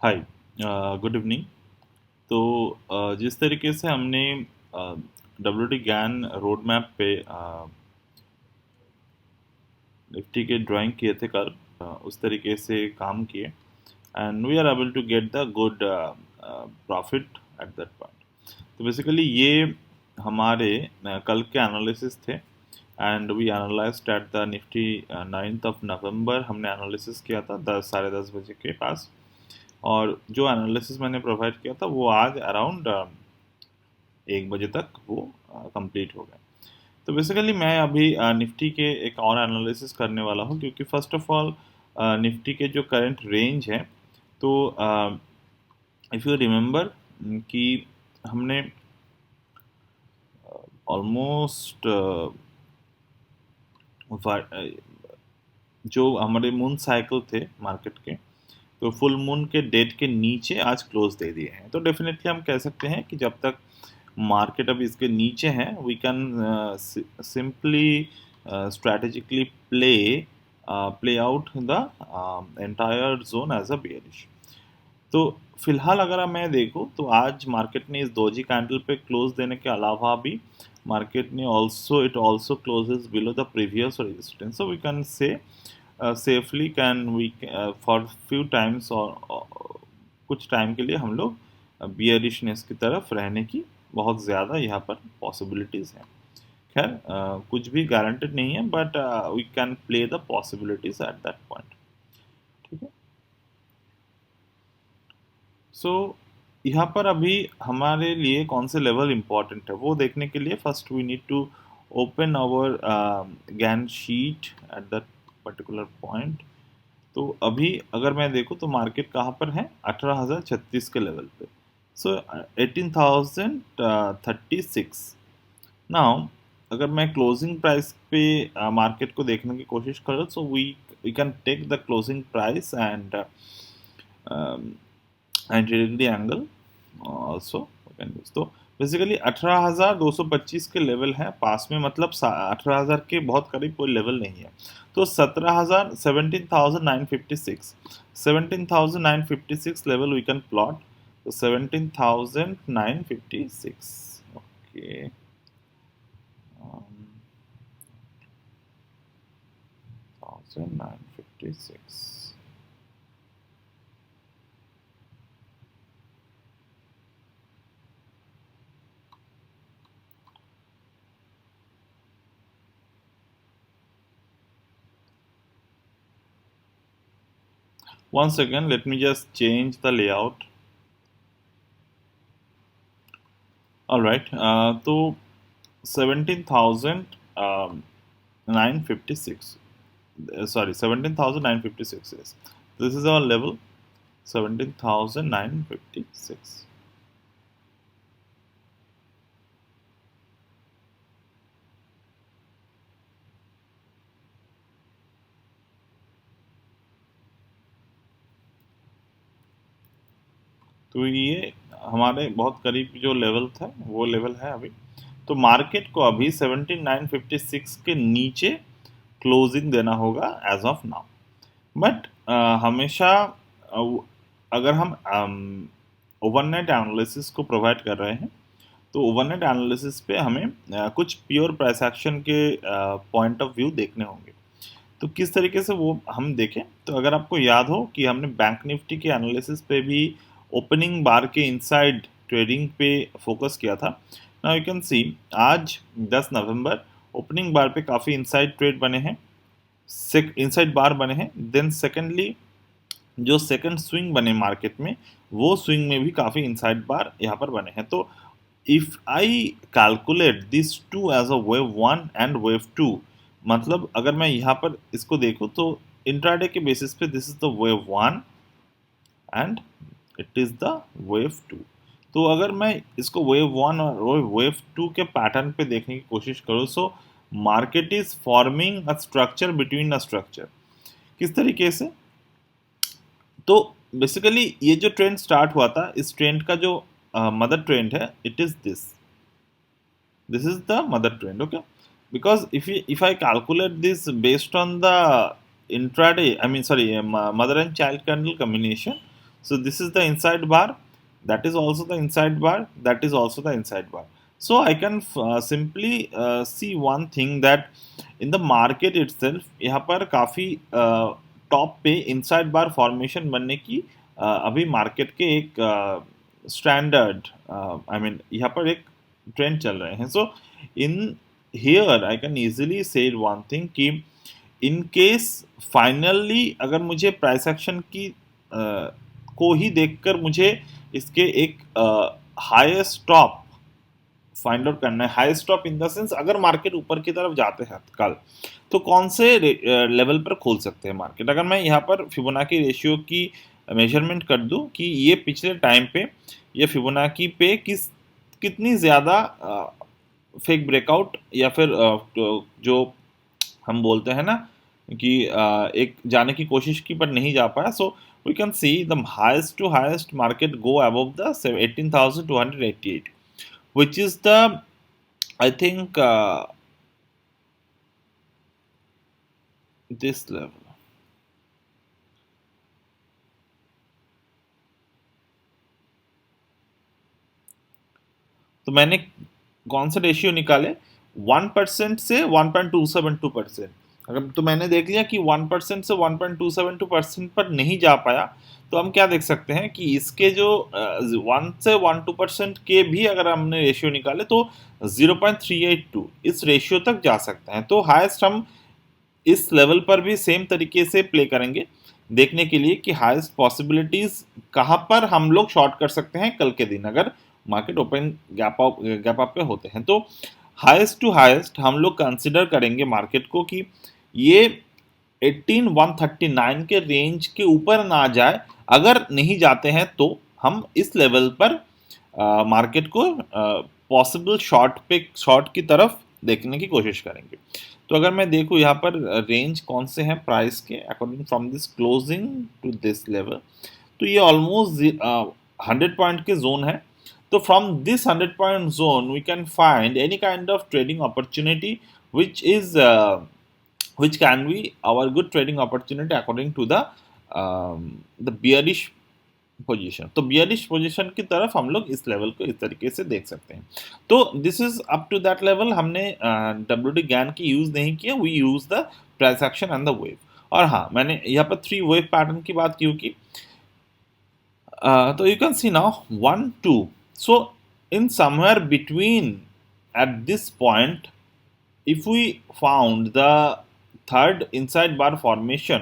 हाय, good evening. तो जिस तरीके से हमने डब्ल्यूटी ज्ञान रोड मैप पे निफ्टी के ड्राइंग किए थे कल, उस तरीके से काम किए and we are able to get the good profit at that point. तो बेसिकली ये हमारे कल के एनालिसिस थे and we analysed at the Nifty 9 November. हमने एनालिसिस किया था 10 साढ़े 10 बजे के पास, और जो एनालिसिस मैंने प्रोवाइड किया था वो आज अराउंड 1 बजे तक वो कंप्लीट हो गया। तो बेसिकली मैं अभी निफ्टी के एक और एनालिसिस करने वाला हूँ, क्योंकि फर्स्ट ऑफ ऑल निफ्टी के जो करंट रेंज है, तो इफ़ यू रिमेंबर कि हमने ऑलमोस्ट जो हमारे मून साइकिल थे मार्केट के, तो फुल मून के डेट के नीचे आज क्लोज दे दिए हैं। तो डेफिनेटली हम कह सकते हैं कि जब तक मार्केट अभी इसके नीचे है, we can simply strategically play out the entire zone as a bearish. तो फिलहाल अगर मैं देखूं तो आज मार्केट ने इस दोजी कैंडल पे क्लोज देने के अलावा भी मार्केट ने also closes below the previous resistance. So we can say safely can we for few times और कुछ टाइम के लिए हम लोग बियरिशनेस की तरफ रहने की बहुत ज़्यादा यहाँ पर पॉसिबिलिटीज़ हैं। खैर कुछ भी गारंटेड नहीं है, but we can play the possibilities at that point. ठीक है। सो यहाँ पर अभी हमारे लिए कौन से लेवल इम्पॉर्टेंट है वो देखने के लिए first we need to open our Gann sheet at that particular point. तो अभी अगर मैं देखूँ तो मार्केट कहाँ पर है, 18,036 के लेवल पे। सो 18,036। नाउ अगर मैं क्लोजिंग प्राइस पे मार्केट को देखने की कोशिश करूँ, so we can take the closing price and 90 degree angle also can use. तो बेसिकली 18,225 के लेवल है पास में, मतलब 18,000 के बहुत करीब कोई लेवल नहीं है। तो 17,956 17,956 लेवल वी कैन प्लॉट। तो 17,956, okay. 1956। Once again, let me just change the layout. All right, तो 17,956, sorry, 17,956 is this is our level, 17,956. तो ये हमारे बहुत करीब जो लेवल था वो लेवल है अभी। तो मार्केट को अभी 17,956 के नीचे क्लोजिंग देना होगा एज ऑफ नाउ। बट हमेशा अगर हम ओवरनाइट एनालिसिस को प्रोवाइड कर रहे हैं, तो ओवरनाइट एनालिसिस पे हमें कुछ प्योर प्राइस एक्शन के पॉइंट ऑफ व्यू देखने होंगे। तो किस तरीके से वो हम देखें, तो अगर आपको याद हो कि हमने बैंक निफ्टी के एनालिसिस पे भी ओपनिंग बार के इनसाइड ट्रेडिंग पे फोकस किया था। नाउ यू कैन सी आज 10 नवंबर ओपनिंग बार पे काफ़ी इनसाइड ट्रेड बने हैं, इनसाइड बार बने हैं। देन सेकेंडली जो सेकंड स्विंग बने मार्केट में, वो स्विंग में भी काफ़ी इनसाइड बार यहाँ पर बने हैं। तो if I calculate this two as a wave one and wave two, मतलब अगर मैं यहाँ पर इसको देखूँ तो इंट्राडे के बेसिस पे this is the wave one and it is the wave two. तो अगर मैं इसको वेव वन और वेव टू के पैटर्न पे देखने की कोशिश करूँ, so market is forming a structure between a structure. किस तरीके से, तो बेसिकली ये जो ट्रेंड स्टार्ट हुआ था, इस ट्रेंड का जो मदर ट्रेंड है, it is this is the mother trend, okay. Because if I calculate this based on the intraday, I mean sorry, mother and child candle combination, So this is the inside bar, that is also the inside bar, that is also the inside bar. So I can simply see one thing that in the market itself यहाँ पर काफ़ी top पे inside बार formation बनने की अभी market के एक standard I mean यहाँ पर एक ट्रेंड चल रहे हैं. So in here I can easily say one thing कि इन केस फाइनली अगर मुझे प्राइस एक्शन की को ही देखकर मुझे इसके एक हाईएस्ट टॉप फाइंड आउट करना है. Highest top in the sense अगर मार्केट ऊपर की तरफ जाते हैं कल तो कौन से लेवल पर खोल सकते हैं मार्केट. अगर मैं यहाँ पर फिबोनाची रेशियो की मेजरमेंट कर दूं कि ये पिछले टाइम पे ये फिबोनाची पे कितनी ज़्यादा फेक ब्रेकआउट या फिर जो हम बोलते हैं ना कि एक जाने की कोशिश की पर नहीं जा पाया. So we can see the highest to highest market go above the 18,288 which is the I think this level. तो मैंने कौन सा रेशियो निकाले 1% से 1.272%. अगर तो मैंने देख लिया कि 1% से 1.272% पर नहीं जा पाया तो हम क्या देख सकते हैं कि इसके जो 1 से 1-2% के भी अगर हमने रेशियो निकाले तो 0.382 इस रेशियो तक जा सकते हैं. तो हाईएस्ट हम इस लेवल पर भी सेम तरीके से प्ले करेंगे देखने के लिए कि हाईएस्ट पॉसिबिलिटीज कहाँ पर हम लोग शॉर्ट कर सकते हैं कल के दिन अगर मार्केट ओपन गैप अप पे होते हैं. तो हाईएस्ट टू हाईएस्ट हम लोग कंसिडर करेंगे मार्केट को कि ये 18,139 के रेंज के ऊपर ना जाए. अगर नहीं जाते हैं तो हम इस लेवल पर मार्केट को पॉसिबल शॉर्ट की तरफ देखने की कोशिश करेंगे. तो अगर मैं देखूँ यहाँ पर रेंज कौन से हैं प्राइस के according from this closing to this level तो ये ऑलमोस्ट 100 पॉइंट के जोन है. तो from this 100 point zone we can find any kind of trading opportunity which can be our good trading opportunity according to the bearish position. तो bearish position की तरफ हम लोग इस लेवल को इस तरीके से देख सकते हैं. तो this is up to that level. हमने WD ज्ञान की यूज नहीं किया, we use the price action and the wave. और हाँ मैंने यहाँ पर 3 वेव पैटर्न की बात की तो you can see now 1 2. So in somewhere between at this point if we found the third inside bar formation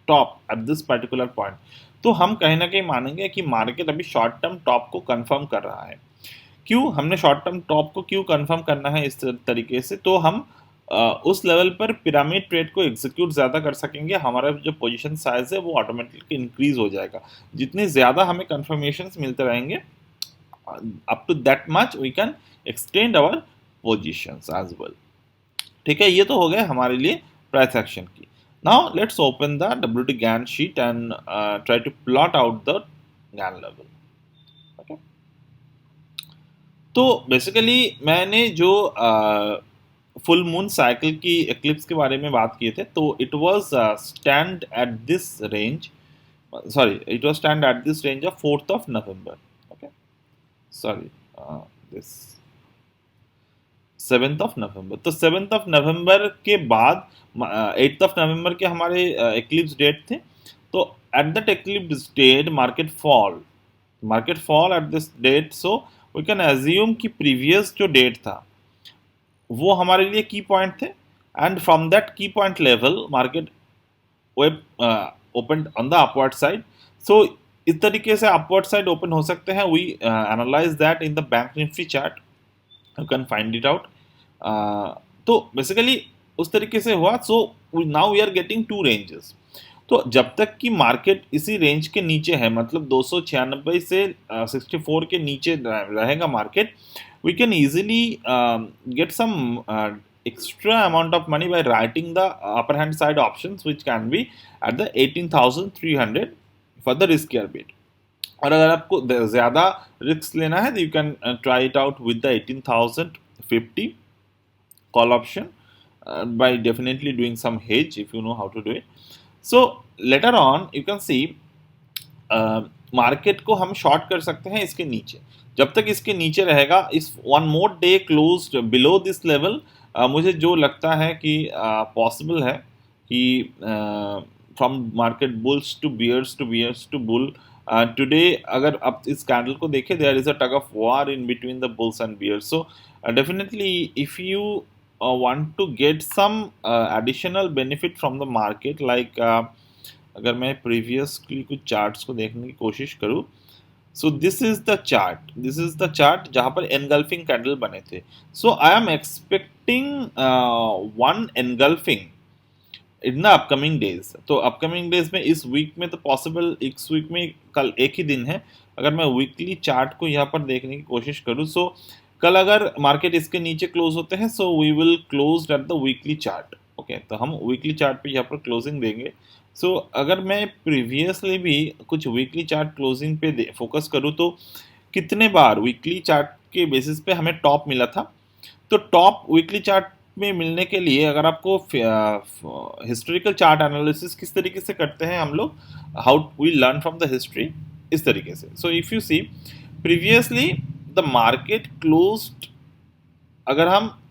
top at this particular point तो हम कहीं ना कहीं मानेंगे कि मार्केट अभी शॉर्ट टर्म टॉप को कंफर्म कर रहा है. क्यों हमने शॉर्ट टर्म टॉप को क्यों कंफर्म करना है इस तरीके से तो हम उस लेवल पर पिरामिड ट्रेड को एग्जीक्यूट ज़्यादा कर सकेंगे. हमारा जो पोजीशन साइज है वो ऑटोमेटिकली इंक्रीज हो जाएगा. जितने ज़्यादा हमें कंफर्मेशंस मिलते रहेंगे up to that much we can extend our positions as well. ठीक है, ये तो हो गया हमारे लिए प्राइस एक्शन की. Now let's open the WD GAN sheet and try to plot out the GAN level. Okay, तो बेसिकली मैंने जो फुल मून साइकिल की एक्लिप्स के बारे में बात किए थे तो it was stand at this range it was stand at this range of 4th of November. Okay, sorry, this 7th of November. तो 7th of November के बाद 8th of November के हमारे eclipse डेट थे. तो at that eclipse date market fall at this date. So we can assume कि previous जो date था वो हमारे लिए की पॉइंट थे and from that key point level market opened on the upward side. So इस तरीके से upward side open हो सकते हैं. We analyze that in the bank nifty chart. You can find it out. तो basically उस तरीके से हुआ. So now we are getting 2 ranges. तो जब तक कि मार्केट इसी रेंज के नीचे है मतलब 296 से 64 के नीचे रहेगा market, we can easily get some extra amount of money by writing the upper hand side options which can be at the 18,300 for the riskier bit. और अगर आपको ज़्यादा रिस्क लेना है तो you can try it out with the 18,050 call option by definitely doing some hedge if you know how to do it. So later on you can see market को हम short कर सकते हैं इसके नीचे। जब तक इसके नीचे रहेगा, इस one more day closed below this level, मुझे जो लगता है कि पॉसिबल है कि from market bulls to bears to bull today, अगर आप इस कैंडल को देखें, there is a tug of war in between the bulls and bears. So definitely if you want to get some additional benefit from the market, like अगर मैं previously कुछ charts को देखने की कोशिश करूँ, so this is the chart जहाँ पर एनगल्फिंग कैंडल बने थे। So I am expecting one engulfing in the upcoming days. तो अपकमिंग डेज में इस वीक में तो पॉसिबल, इस वीक में कल एक ही दिन है, अगर मैं वीकली चार्ट को यहाँ पर देखने की कोशिश करूँ, सो कल अगर मार्केट इसके नीचे क्लोज होते हैं, so we will close at the weekly chart. Okay, तो हम वीकली चार्ट पे यहाँ पर क्लोजिंग देंगे। सो अगर मैं प्रीवियसली भी कुछ वीकली चार्ट क्लोजिंग पे फोकस करूँ, तो कितने बार वीकली चार्ट के बेसिस पे हमें टॉप मिला था। तो टॉप वीकली चार्ट में मिलने के लिए अगर आपको हिस्टोरिकल चार्ट एनालिसिस किस तरीके से करते हैं हम लोग, how we learn from the history, इस तरीके से। So if you see previously the market closed, अगर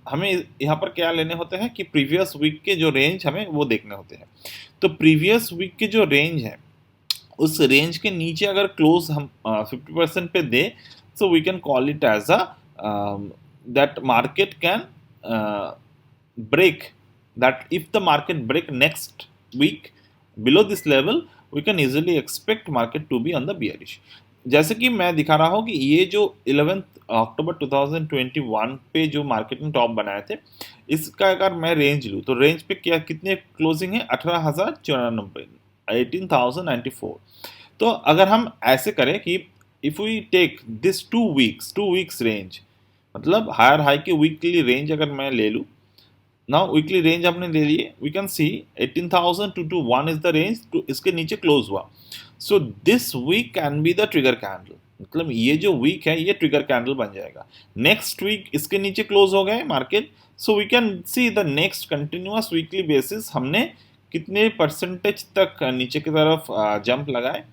हमें यहाँ पर क्या लेने होते हैं कि प्रीवियस वीक के जो रेंज हमें वो देखने होते हैं। तो प्रीवियस वीक के जो रेंज है, उस रेंज के नीचे अगर क्लोज हम 50% पे दे, so we can call it as a that market can break, that if the market break next week below this level, we can easily expect market to be on the bearish। जैसे कि मैं दिखा रहा हूँ कि ये जो 11 अक्टूबर 2021 पे जो मार्केट ने टॉप बनाए थे, इसका अगर मैं रेंज लूँ तो रेंज पे क्या कितने क्लोजिंग है, 18,094, 18,094। तो अगर हम ऐसे करें कि if we take this 2 weeks range, मतलब हायर हाई की वीकली रेंज अगर मैं ले लूँ, नाउ वीकली रेंज हमने ले लिए, we can see 18,221 is the range, तो इसके नीचे क्लोज हुआ। So this week can be the trigger candle, मतलब ये जो वीक है ये ट्रिगर कैंडल बन जाएगा। नेक्स्ट वीक इसके नीचे क्लोज हो गए market, so we can see the next continuous weekly basis हमने कितने परसेंटेज तक नीचे की तरफ जंप लगाए,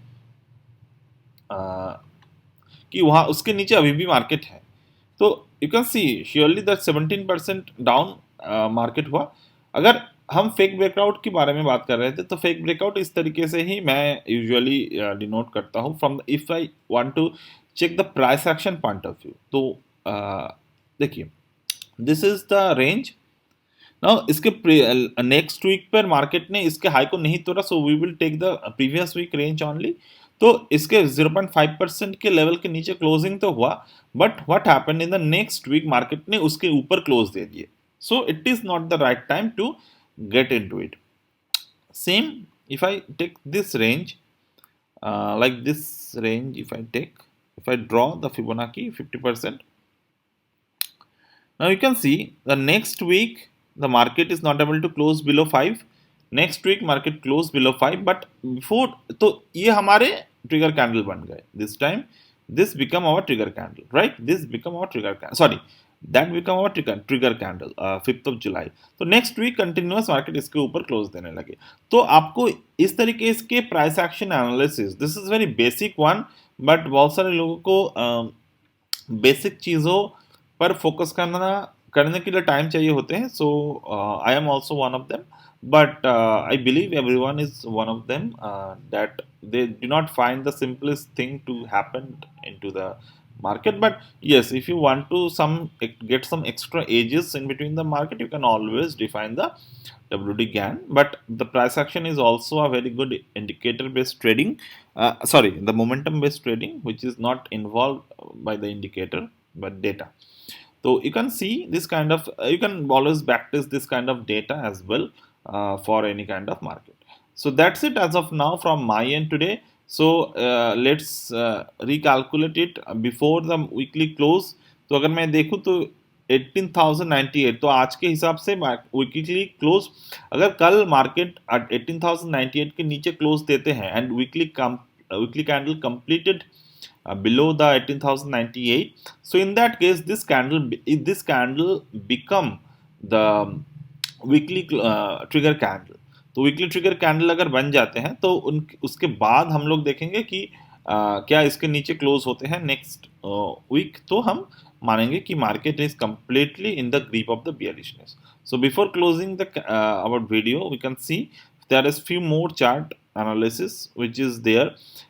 कि वहाँ उसके नीचे अभी भी मार्केट है। तो you can see surely that 17% down market हुआ। अगर हम फेक ब्रेकआउट के बारे में बात कर रहे थे, तो फेक ब्रेकआउट इस तरीके से ही मैं यूजुअली डिनोट करता हूँ from if I want to check the price action point of view. तो देखिए, this is the range. Now इसके नेक्स्ट वीक पर मार्केट ने इसके हाई को नहीं तोड़ा, so we will take the previous week range only. तो इसके 0.5% के लेवल के नीचे क्लोजिंग तो हुआ, but what happened in the next week, market ने उसके ऊपर क्लोज दे दिए। So it is not the right time to get into it. Same if I take this range, like this range, if I draw the Fibonacci 50%, now you can see the next week the market is not able to close below 5, next week market close below 5, but before, तो ये हमारे trigger candle बन गए। This time this become our trigger candle, right, this become our trigger candle, sorry that become our trigger candle 5th of July। तो next week continuous market इसके ऊपर close देने लगे। तो आपको इस तरीके के price action analysis, this is very basic one, but बहुत सारे लोगों को बेसिक चीज़ों पर फोकस करने के लिए टाइम चाहिए होते हैं। So I am also one of them, but I believe everyone is one of them, that they do not find the simplest thing to happen into the market. But yes, if you want to get some extra edges in between the market, you can always define the WD GAN. But the price action is also a very good indicator based trading, the momentum based trading, which is not involved by the indicator but data. So you can see this kind of, you can always backtest this kind of data as well for any kind of market. So that's it as of now from my end today. So let's recalculate it before the weekly close. तो अगर मैं देखूँ तो 18,098, तो आज के हिसाब से वीकली क्लोज, अगर कल मार्केट 18,098 के नीचे क्लोज देते हैं and weekly candle completed below the 18,098, so in that case this candle become the weekly trigger candle। तो वीकली ट्रिगर कैंडल अगर बन जाते हैं तो उसके बाद हम लोग देखेंगे कि क्या इसके नीचे क्लोज होते हैं नेक्स्ट वीक, तो हम मानेंगे कि market is completely in the grip of the bearishness. So before closing the our video, we can see there is few more chart analysis which is there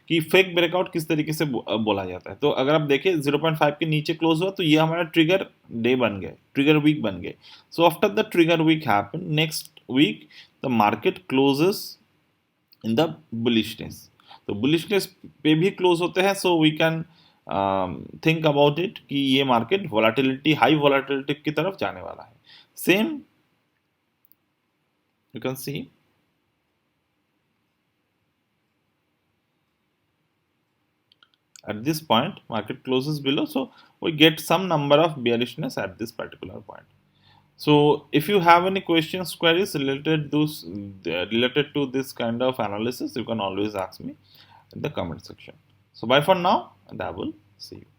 कि फेक ब्रेकआउट किस तरीके से बोला जाता है। तो अगर आप देखें 0.5 के नीचे क्लोज हुआ तो ये हमारा ट्रिगर डे बन गए, ट्रिगर वीक बन गए। So after the trigger week happen, next week the market closes in the bullishness. तो बुलिशनेस पे भी क्लोज होते हैं, so we can think about it कि ये मार्केट वोलाटिलिटी, हाई वोलाटिलिटी की तरफ जाने वाला है। Same you can see at this point market closes below, so we get some number of bearishness at this particular point. So if you have any questions, queries related to this kind of analysis, you can always ask me in the comment section. So bye for now, and I will see you.